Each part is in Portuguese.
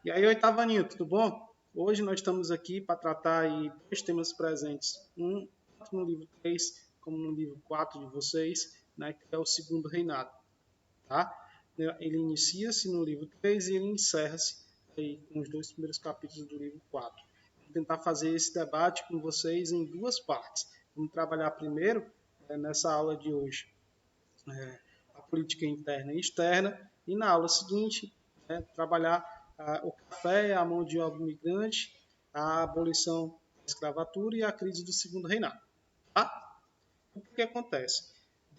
E aí, oitavo aninho, tudo bom? Hoje nós estamos aqui para tratar aí dois temas presentes, tanto no livro 3 como no livro 4 de vocês, né, que é o segundo reinado, tá? Ele inicia-se no livro 3 e ele encerra-se aí com os dois primeiros capítulos do livro 4. Vou tentar fazer esse debate com vocês em duas partes. Vamos trabalhar primeiro, nessa aula de hoje, a política interna e externa, e na aula seguinte, trabalhar o café, a mão de obra migrante, a abolição da escravatura e a crise do segundo reinado. Tá? O que acontece?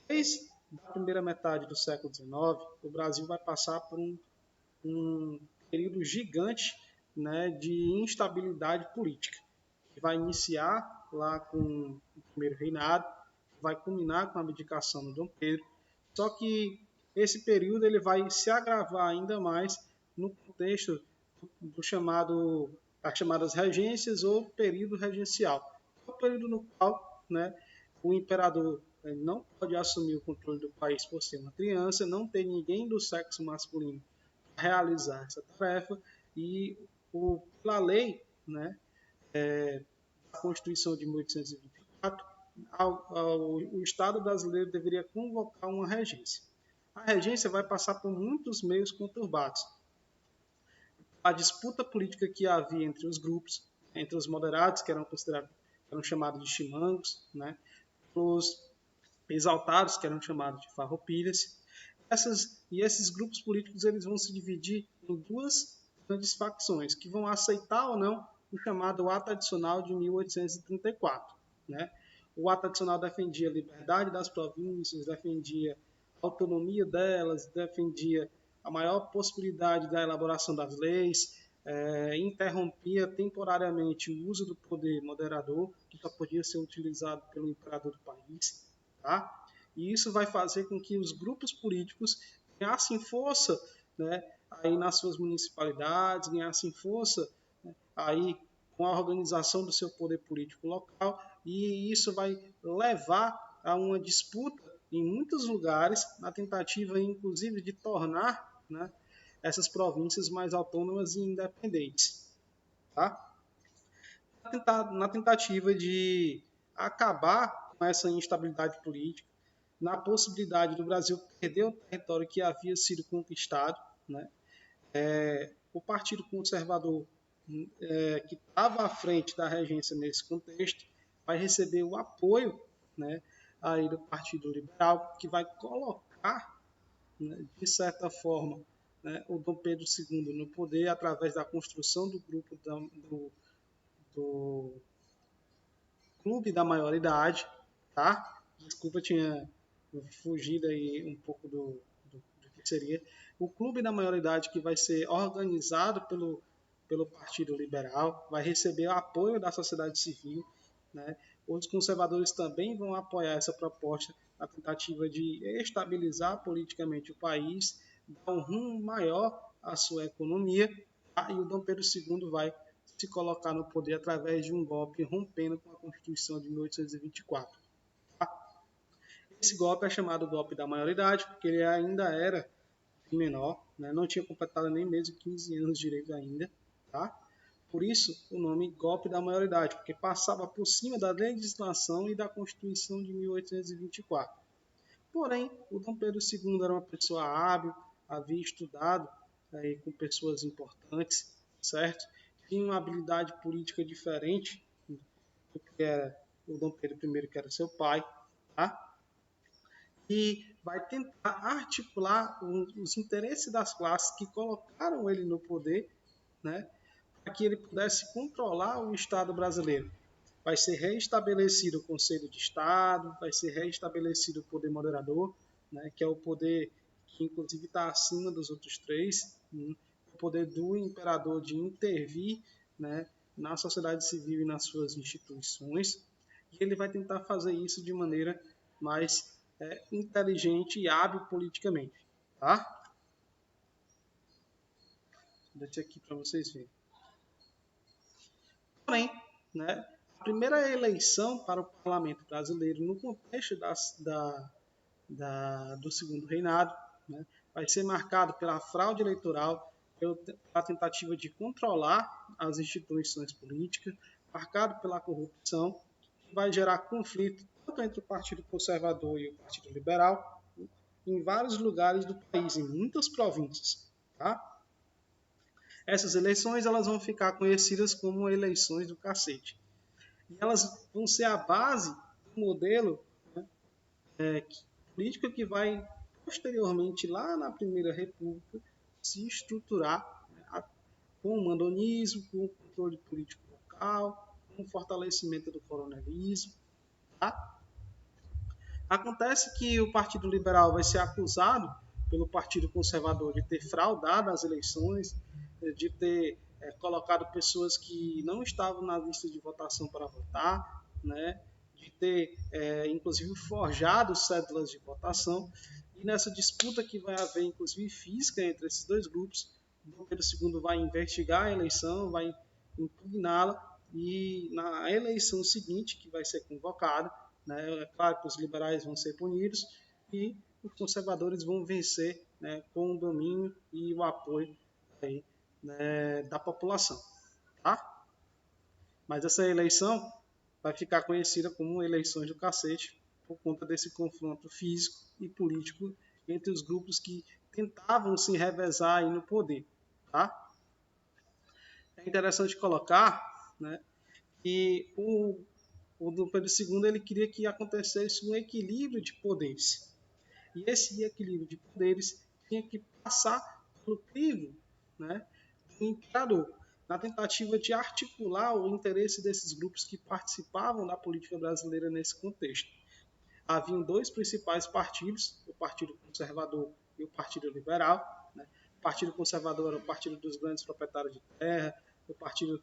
Desde a primeira metade do século XIX, o Brasil vai passar por um período gigante, né, de instabilidade política, que vai iniciar lá com o primeiro reinado, vai culminar com a abdicação do Dom Pedro. Só que esse período ele vai se agravar ainda mais no contexto do chamado das chamadas regências ou período regencial, é o período no qual, né, o imperador não pode assumir o controle do país por ser uma criança, não tem ninguém do sexo masculino para realizar essa tarefa e pela lei, né, a Constituição de 1824, o Estado brasileiro deveria convocar uma regência. A regência vai passar por muitos meios conturbados. A disputa política que havia entre os grupos, entre os moderados, que eram chamados de chimangos, né, os exaltados, que eram chamados de farroupilhas. Esses grupos políticos eles vão se dividir em duas grandes facções, que vão aceitar ou não o chamado Ato Adicional de 1834. Né? O Ato Adicional defendia a liberdade das províncias, defendia a autonomia delas, defendia a maior possibilidade da elaboração das leis, interrompia temporariamente o uso do poder moderador, que só podia ser utilizado pelo imperador do país. Tá? E isso vai fazer com que os grupos políticos ganhassem força, né, aí nas suas municipalidades, ganhassem força, né, aí com a organização do seu poder político local, e isso vai levar a uma disputa em muitos lugares, na tentativa, inclusive, de tornar, né, essas províncias mais autônomas e independentes. Tá? Na tentativa de acabar com essa instabilidade política, na possibilidade do Brasil perder o território que havia sido conquistado, né? O Partido Conservador, que estava à frente da regência nesse contexto, vai receber o apoio, né, aí do Partido Liberal, que vai colocar, né, de certa forma, né, o Dom Pedro II no poder através da construção do grupo do Clube da Maioridade, tá? Desculpa, tinha fugido aí um pouco do que seria. O Clube da Maioridade, que vai ser organizado pelo Partido Liberal, vai receber o apoio da sociedade civil, né? Os conservadores também vão apoiar essa proposta, a tentativa de estabilizar politicamente o país, dar um rumo maior à sua economia, tá? E o Dom Pedro II vai se colocar no poder através de um golpe rompendo com a Constituição de 1824. Esse golpe é chamado golpe da maioridade, porque ele ainda era menor, né? Não tinha completado nem mesmo 15 anos direito ainda. Tá? Por isso, o nome golpe da maioridade, porque passava por cima da legislação e da Constituição de 1824. Porém, o Dom Pedro II era uma pessoa hábil, havia estudado aí, com pessoas importantes, certo? Tinha uma habilidade política diferente do que era o Dom Pedro I, que era seu pai, tá? E vai tentar articular os interesses das classes que colocaram ele no poder, né, para que ele pudesse controlar o Estado brasileiro. Vai ser reestabelecido o Conselho de Estado, vai ser reestabelecido o poder moderador, né, que é o poder que inclusive está acima dos outros três, o poder do imperador de intervir, né, na sociedade civil e nas suas instituições, e ele vai tentar fazer isso de maneira mais inteligente e hábil politicamente. Tá? Vou deixar aqui para vocês verem. Porém, né, a primeira eleição para o parlamento brasileiro no contexto do segundo reinado, né, vai ser marcado pela fraude eleitoral, a tentativa de controlar as instituições políticas, marcado pela corrupção, que vai gerar conflito tanto entre o Partido Conservador e o Partido Liberal, em vários lugares do país, em muitas províncias. Tá? Essas eleições elas vão ficar conhecidas como eleições do cacete. E elas vão ser a base do modelo, né, político que vai, posteriormente, lá na Primeira República, se estruturar, né, com o mandonismo, com o controle político local, com o fortalecimento do coronelismo. Tá? Acontece que o Partido Liberal vai ser acusado pelo Partido Conservador de ter fraudado as eleições, de ter colocado pessoas que não estavam na lista de votação para votar, né? De ter, inclusive, forjado cédulas de votação. E nessa disputa que vai haver, inclusive, física entre esses dois grupos, o Pedro II vai investigar a eleição, vai impugná-la, e na eleição seguinte, que vai ser convocada, né, é claro que os liberais vão ser punidos e os conservadores vão vencer, né, com o domínio e o apoio aí, né, da população. Tá? Mas essa eleição vai ficar conhecida como eleições do cacete por conta desse confronto físico e político entre os grupos que tentavam se revezar aí no poder. Tá? É interessante colocar, né, que o Dom Pedro II ele queria que acontecesse um equilíbrio de poderes. E esse equilíbrio de poderes tinha que passar pelo crivo, né, do imperador, na tentativa de articular o interesse desses grupos que participavam da política brasileira nesse contexto. Haviam dois principais partidos, o Partido Conservador e o Partido Liberal. Né? O Partido Conservador era o partido dos grandes proprietários de terra, o partido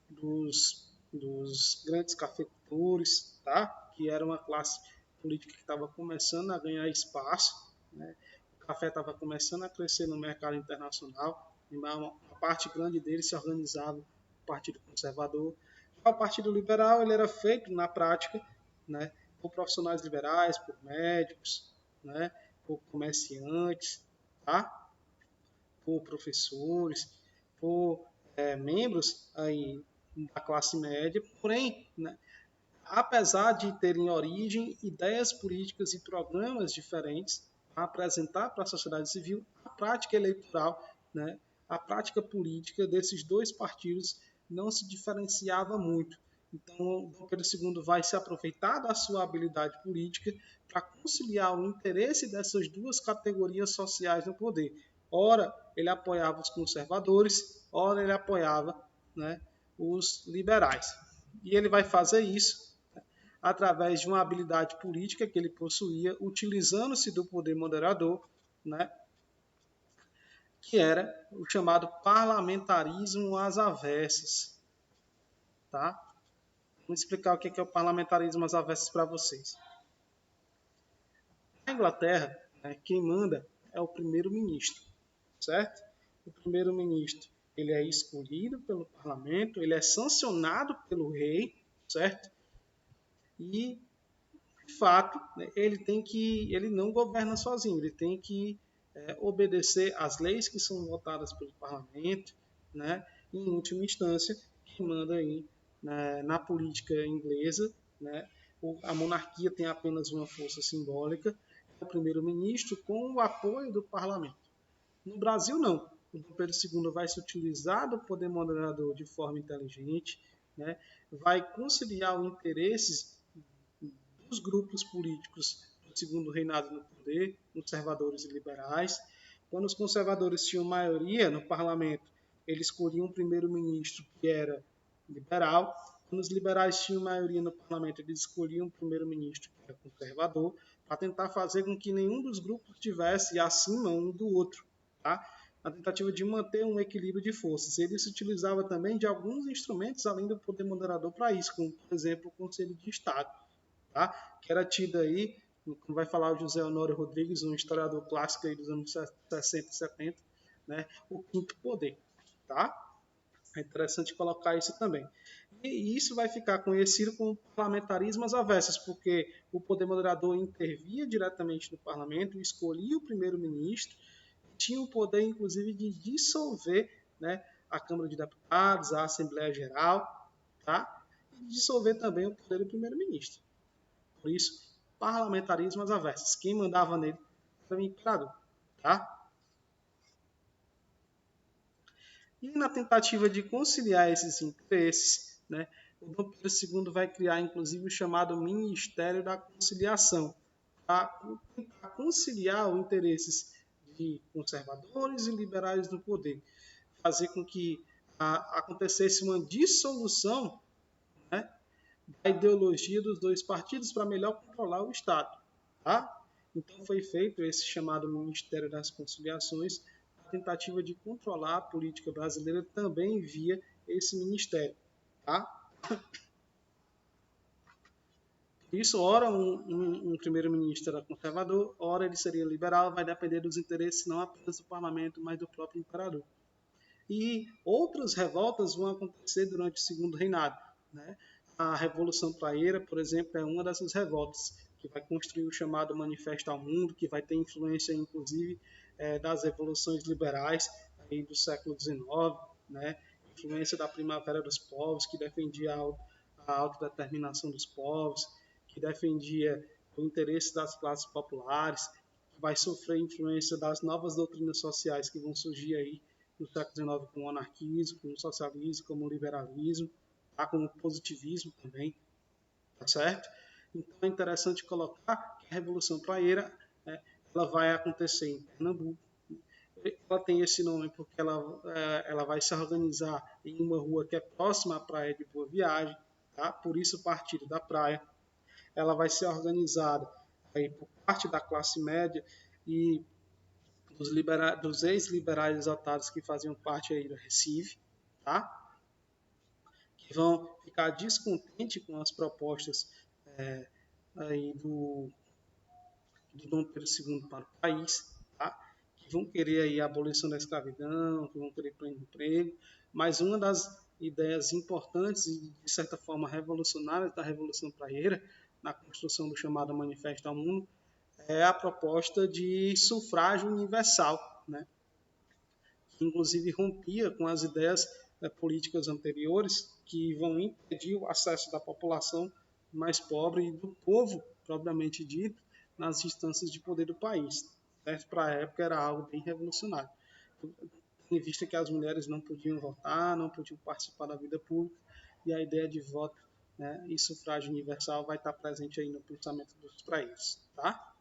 dos grandes cafeicultores, tá? Que era uma classe política que estava começando a ganhar espaço. Né? O café estava começando a crescer no mercado internacional, e uma parte grande dele se organizava no Partido Conservador. Já o Partido Liberal ele era feito, na prática, né, por profissionais liberais, por médicos, né, por comerciantes, tá? Por professores, por membros aí da classe média, porém, né, apesar de terem origem, ideias políticas e programas diferentes a apresentar para a sociedade civil, a prática eleitoral, né, a prática política desses dois partidos não se diferenciava muito. Então, Dom Pedro II vai se aproveitar da sua habilidade política para conciliar o interesse dessas duas categorias sociais no poder. Ora, ele apoiava os conservadores, ora, ele apoiava, né, os liberais. E ele vai fazer isso, né, através de uma habilidade política que ele possuía, utilizando-se do poder moderador, né, que era o chamado parlamentarismo às avessas. Tá? Vamos explicar o que é o parlamentarismo às avessas para vocês. Na Inglaterra, né, quem manda é o primeiro-ministro, certo? O primeiro-ministro ele é escolhido pelo parlamento, ele é sancionado pelo rei, certo? E, de fato, né, ele não governa sozinho, ele tem que obedecer às leis que são votadas pelo parlamento, né? E, em última instância, quem manda aí, né, na política inglesa, né? A monarquia tem apenas uma força simbólica, é o primeiro-ministro com o apoio do parlamento. No Brasil, não. O Dom Pedro II vai se utilizar do poder moderador de forma inteligente, né? Vai conciliar os interesses dos grupos políticos do segundo reinado no poder, conservadores e liberais. Quando os conservadores tinham maioria no parlamento, eles escolhiam um primeiro-ministro que era liberal. Quando os liberais tinham maioria no parlamento, eles escolhiam um primeiro-ministro que era conservador, para tentar fazer com que nenhum dos grupos estivesse acima um do outro. Tá? Na tentativa de manter um equilíbrio de forças. Ele se utilizava também de alguns instrumentos além do poder moderador para isso, como, por exemplo, o Conselho de Estado, tá? Que era tido aí, como vai falar o José Honório Rodrigues, um historiador clássico aí dos anos 60 e 70, né? O quinto poder. Tá? É interessante colocar isso também. E isso vai ficar conhecido como parlamentarismo às avessas, porque o poder moderador intervia diretamente no parlamento, escolhia o primeiro-ministro, tinha o poder, inclusive, de dissolver, né, a Câmara de Deputados, a Assembleia Geral, tá? E dissolver também o poder do primeiro-ministro. Por isso, parlamentarismo às avessas. Quem mandava nele era o imperador, tá? E na tentativa de conciliar esses interesses, né, o Dom Pedro II vai criar, inclusive, o chamado Ministério da Conciliação, para tentar conciliar os interesses de conservadores e liberais no poder, fazer com que acontecesse uma dissolução, né, da ideologia dos dois partidos para melhor controlar o Estado. Tá? Então foi feito esse chamado Ministério das Conciliações, a tentativa de controlar a política brasileira também via esse ministério. Tá? Isso, ora um primeiro-ministro era conservador, ora ele seria liberal, vai depender dos interesses não apenas do parlamento, mas do próprio imperador. E outras revoltas vão acontecer durante o segundo reinado. Né? A Revolução Praieira, por exemplo, é uma dessas revoltas, que vai construir o chamado Manifesto ao Mundo, que vai ter influência, inclusive, das revoluções liberais aí do século XIX, né? Influência da Primavera dos Povos, que defendia a autodeterminação dos povos, que defendia o interesse das classes populares, que vai sofrer influência das novas doutrinas sociais que vão surgir aí no século XIX, como o anarquismo, como o socialismo, como o liberalismo, tá? Como o positivismo também, tá certo? Então é interessante colocar que a Revolução Praieira, né, ela vai acontecer em Pernambuco. Ela tem esse nome porque ela vai se organizar em uma rua que é próxima à Praia de Boa Viagem, tá? Por isso o Partido da Praia. Ela vai ser organizada aí por parte da classe média e dos ex-liberais exaltados que faziam parte aí do Recife, tá? Que vão ficar descontentes com as propostas aí do Dom Pedro II para o país, tá? Que vão querer aí a abolição da escravidão, que vão querer pleno emprego, mas uma das ideias importantes e, de certa forma, revolucionárias da Revolução Praieira, na construção do chamado Manifesto ao Mundo, é a proposta de sufrágio universal, né? Que inclusive rompia com as ideias políticas anteriores que vão impedir o acesso da população mais pobre e do povo, propriamente dito, nas instâncias de poder do país. Para a época era algo bem revolucionário, em vista que as mulheres não podiam votar, não podiam participar da vida pública, e a ideia de voto, né, e sufrágio universal vai estar presente aí no pensamento dos praístas. Tá?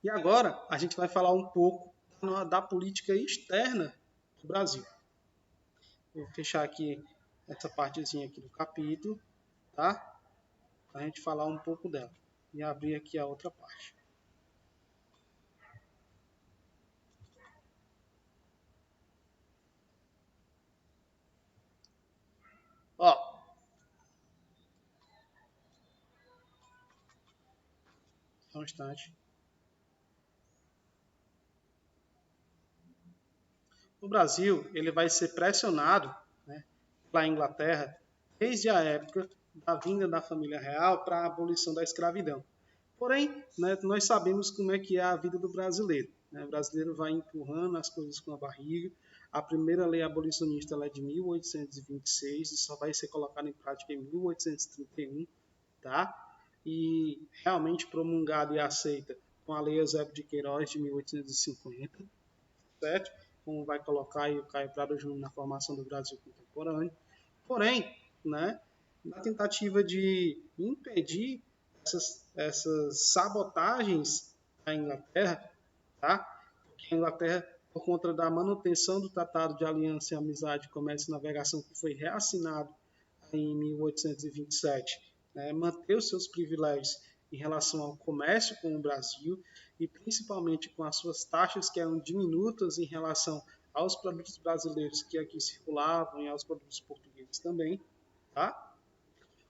E agora a gente vai falar um pouco da política externa do Brasil. Vou fechar aqui essa partezinha aqui do capítulo, tá? Para a gente falar um pouco dela. E abrir aqui a outra parte. Ó, só um instante. O Brasil ele vai ser pressionado, né, pela Inglaterra desde a época da vinda da família real para a abolição da escravidão. Porém, né, nós sabemos como é que é a vida do brasileiro. Né? O brasileiro vai empurrando as coisas com a barriga. A primeira lei abolicionista é de 1826 e só vai ser colocada em prática em 1831, tá? E realmente promulgada e aceita com a Lei Eusébio de Queiroz de 1850, certo? Como vai colocar aí o Caio Prado Júnior na formação do Brasil contemporâneo. Porém, né, na tentativa de impedir essas sabotagens à Inglaterra, tá? Porque a Inglaterra, por conta da manutenção do Tratado de Aliança e Amizade, Comércio e Navegação, que foi reassinado em 1827, né, manter os seus privilégios em relação ao comércio com o Brasil e principalmente com as suas taxas que eram diminutas em relação aos produtos brasileiros que aqui circulavam e aos produtos portugueses também, tá?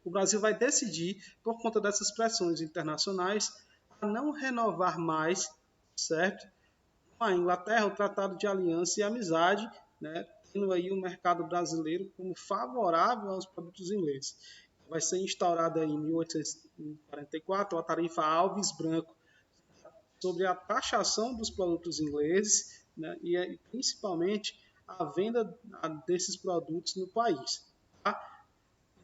O Brasil vai decidir, por conta dessas pressões internacionais, a não renovar mais, certo? Com a Inglaterra, o Tratado de Aliança e Amizade, né? Tendo aí o mercado brasileiro como favorável aos produtos ingleses. Vai ser instaurada em 1844 a tarifa Alves Branco, sobre a taxação dos produtos ingleses, né, e principalmente a venda desses produtos no país. Tá?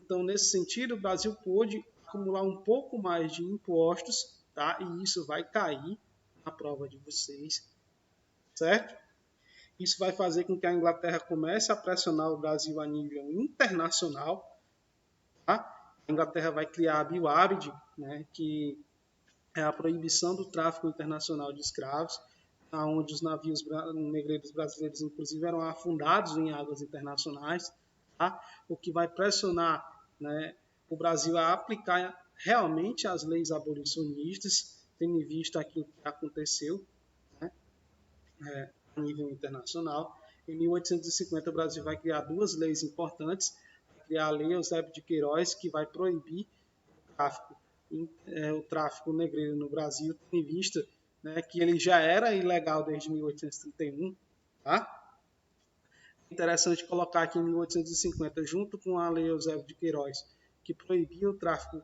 Então, nesse sentido, o Brasil pôde acumular um pouco mais de impostos, tá? E isso vai cair na prova de vocês, certo? Isso vai fazer com que a Inglaterra comece a pressionar o Brasil a nível internacional, tá? A Inglaterra vai criar a BIOABID, né, que é a proibição do tráfico internacional de escravos, onde os navios negreiros brasileiros, inclusive, eram afundados em águas internacionais, tá? O que vai pressionar, né, o Brasil a aplicar realmente as leis abolicionistas, tendo em vista aquilo que aconteceu, né, a nível internacional. Em 1850, o Brasil vai criar duas leis importantes, vai criar a Lei Eusébio de Queiroz, que vai proibir tráfico, o tráfico negreiro no Brasil, tendo em vista, né, que ele já era ilegal desde 1831. Tá? É interessante colocar que em 1850, junto com a Lei Eusébio de Queiroz, que proibia o tráfico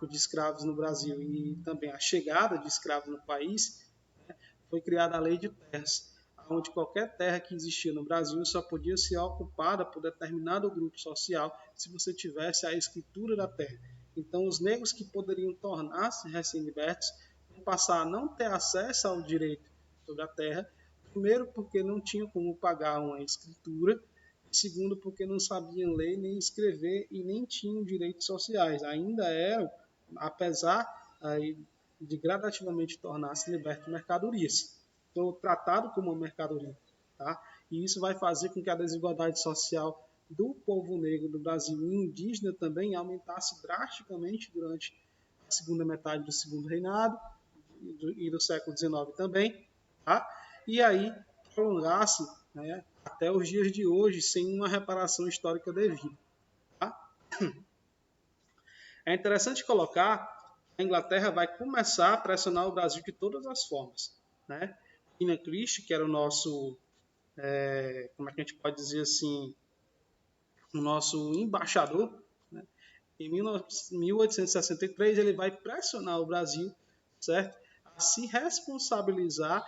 de escravos no Brasil e também a chegada de escravos no país, foi criada a Lei de Terras, onde qualquer terra que existia no Brasil só podia ser ocupada por determinado grupo social se você tivesse a escritura da terra. Então, os negros que poderiam tornar-se recém-libertos vão passar a não ter acesso ao direito sobre a terra, primeiro porque não tinham como pagar uma escritura, e segundo porque não sabiam ler nem escrever e nem tinham direitos sociais. Ainda eram, apesar de gradativamente tornar-se libertos mercadorias. Então, tratado como uma mercadoria. Tá? E isso vai fazer com que a desigualdade social do povo negro do Brasil e indígena também aumentasse drasticamente durante a segunda metade do segundo reinado e do século XIX também. Tá? E aí prolongasse, né, até os dias de hoje sem uma reparação histórica devida. Tá? É interessante colocar que a Inglaterra vai começar a pressionar o Brasil de todas as formas. Né? William Christie, que era o nosso, como é que a gente pode dizer assim, o nosso embaixador, né? Em 1863 ele vai pressionar o Brasil, certo, a se responsabilizar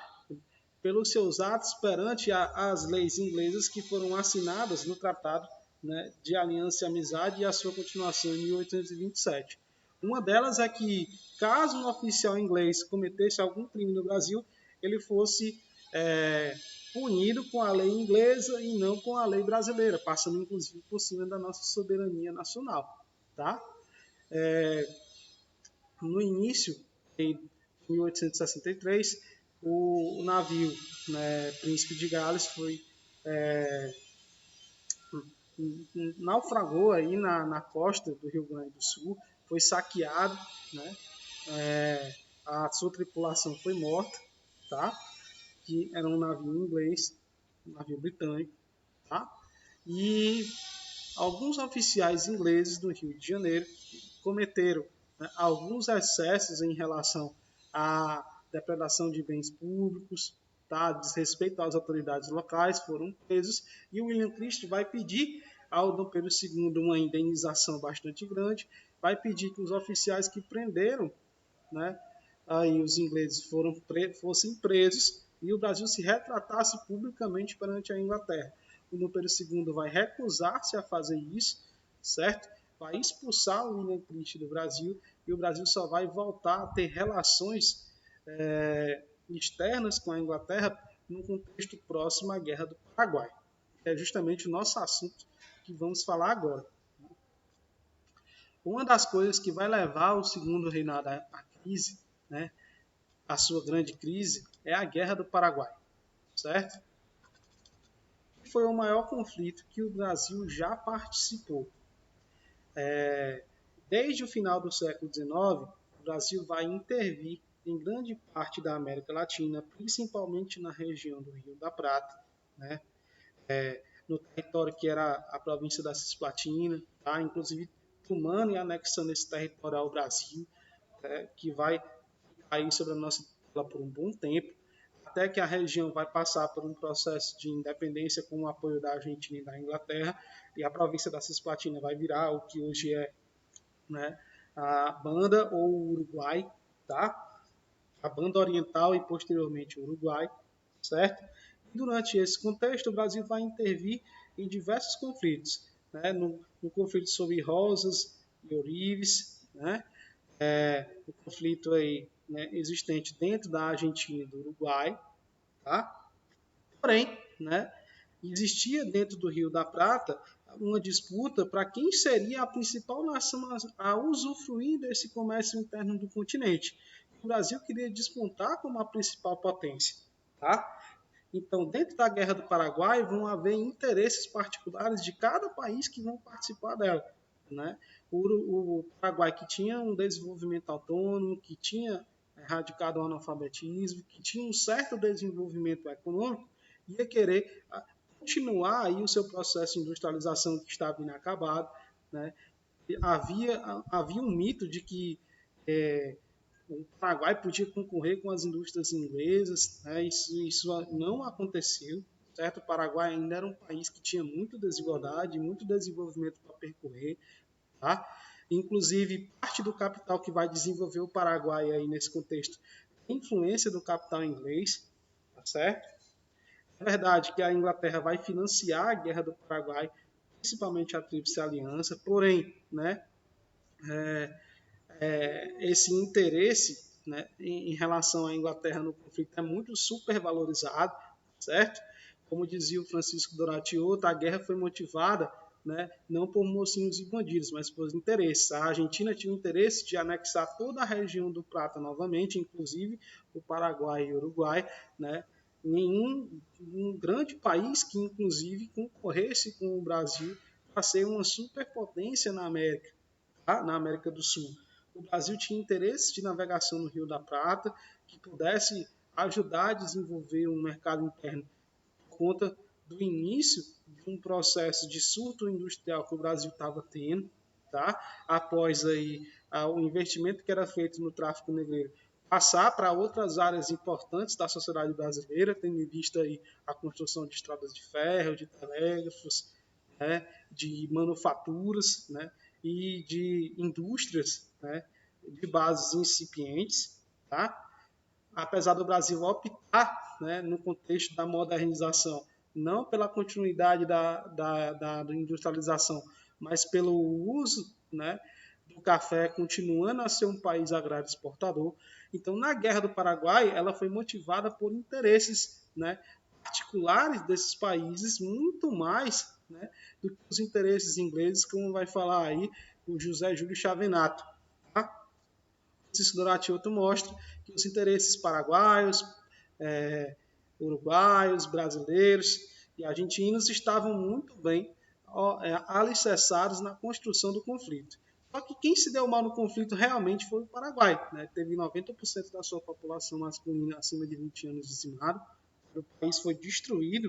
pelos seus atos perante as leis inglesas que foram assinadas no Tratado, né, de Aliança e Amizade e a sua continuação em 1827. Uma delas é que, caso um oficial inglês cometesse algum crime no Brasil, ele fosse punido com a lei inglesa e não com a lei brasileira, passando inclusive por cima da nossa soberania nacional. Tá? No início, em 1863, o navio, né, Príncipe de Gales foi naufragou aí na costa do Rio Grande do Sul, foi saqueado, né? A sua tripulação foi morta, tá? Que era um navio inglês, um navio britânico, tá? E alguns oficiais ingleses do Rio de Janeiro cometeram, né, alguns excessos em relação à depredação de bens públicos, tá? Desrespeito às autoridades locais, foram presos, e o William Christie vai pedir ao Dom Pedro II uma indenização bastante grande, vai pedir que os oficiais que prenderam, né, aí os ingleses fossem presos e o Brasil se retratasse publicamente perante a Inglaterra. O Dom Pedro II vai recusar-se a fazer isso, certo? Vai expulsar o William Christie do Brasil e o Brasil só vai voltar a ter relações externas com a Inglaterra num contexto próximo à Guerra do Paraguai, que é justamente o nosso assunto que vamos falar agora. Uma das coisas que vai levar o segundo reinado à crise, né, a sua grande crise, é a Guerra do Paraguai, certo? Foi o maior conflito que o Brasil já participou. Desde o final do século XIX, o Brasil vai intervir em grande parte da América Latina, principalmente na região do Rio da Prata, né? No território que era a província da Cisplatina, tá? Inclusive tomando e anexando esse território ao Brasil, que vai cair sobre a nossa tela por um bom tempo, até que a região vai passar por um processo de independência com o apoio da Argentina e da Inglaterra, e a província da Cisplatina vai virar o que hoje é, né, a Banda ou o Uruguai, tá? a Banda Oriental e posteriormente o Uruguai, certo? E durante esse contexto, o Brasil vai intervir em diversos conflitos, né? No conflito sobre Rosas e Orives, né? O conflito aí, né, existente dentro da Argentina e do Uruguai, tá? Porém, né, existia dentro do Rio da Prata uma disputa para quem seria a principal nação a usufruir desse comércio interno do continente. O Brasil queria despontar como a principal potência, tá? Então, dentro da Guerra do Paraguai, vão haver interesses particulares de cada país que vão participar dela, né? O Paraguai, que tinha um desenvolvimento autônomo, que tinha erradicado o analfabetismo, que tinha um certo desenvolvimento econômico, ia querer continuar aí o seu processo de industrialização que estava inacabado, né? Havia um mito de que o Paraguai podia concorrer com as indústrias inglesas, né? Isso não aconteceu, certo? O Paraguai ainda era um país que tinha muita desigualdade, muito desenvolvimento para percorrer, tá? Inclusive, parte do capital que vai desenvolver o Paraguai aí nesse contexto tem influência do capital inglês, tá certo? É verdade que a Inglaterra vai financiar a Guerra do Paraguai, principalmente a Tríplice Aliança, porém, né, esse interesse, né, em relação à Inglaterra no conflito é muito supervalorizado, certo? Como dizia o Francisco Doratiotto, a guerra foi motivada, né, não por mocinhos e bandidos, mas por interesses. A Argentina tinha o interesse de anexar toda a região do Prata novamente, inclusive o Paraguai e o Uruguai, né? Nenhum um grande país que inclusive concorresse com o Brasil para ser uma superpotência na América, tá? Na América do Sul. O Brasil tinha interesse de navegação no Rio da Prata, que pudesse ajudar a desenvolver um mercado interno por conta do início de um processo de surto industrial que o Brasil estava tendo, tá? Após aí o investimento que era feito no tráfico negreiro passar para outras áreas importantes da sociedade brasileira, tendo em vista aí a construção de estradas de ferro, de telégrafos, né, de manufaturas, né, e de indústrias, né, de bases incipientes, tá? Apesar do Brasil optar, né, no contexto da modernização, não pela continuidade da industrialização, mas pelo uso, né, do café, continuando a ser um país agrário exportador. Então, na Guerra do Paraguai, ela foi motivada por interesses, né, particulares desses países, muito mais, né, do que os interesses ingleses, como vai falar aí o José Júlio Chavenato. Tá? Francisco Doratiotto mostra que os interesses paraguaios, uruguaios, brasileiros e argentinos estavam muito bem alicerçados na construção do conflito. Só que quem se deu mal no conflito realmente foi o Paraguai. Né? Teve 90% da sua população masculina acima de 20 anos dizimado. O país foi destruído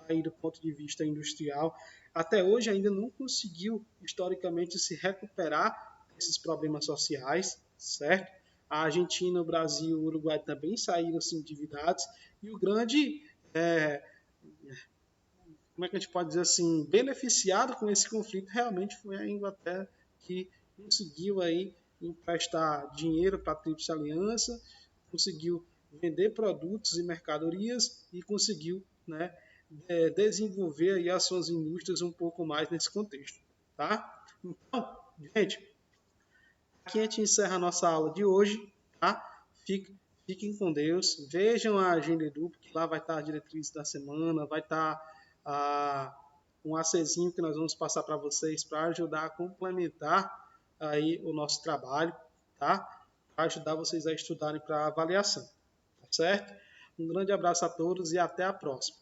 aí do ponto de vista industrial. Até hoje ainda não conseguiu, historicamente, se recuperar desses problemas sociais, certo? A Argentina, o Brasil e o Uruguai também saíram assim, endividados. E o grande, como é que a gente pode dizer assim, beneficiado com esse conflito realmente foi a Inglaterra, que conseguiu aí emprestar dinheiro para a Tríplice Aliança, conseguiu vender produtos e mercadorias e conseguiu, né, desenvolver aí as suas indústrias um pouco mais nesse contexto, tá? Então, gente, aqui a gente encerra a nossa aula de hoje, tá? Fiquem com Deus, vejam a agenda Edu, porque lá vai estar a diretriz da semana, vai estar um ACzinho que nós vamos passar para vocês para ajudar a complementar aí o nosso trabalho, tá? Para ajudar vocês a estudarem para a avaliação, tá certo? Um grande abraço a todos e até a próxima.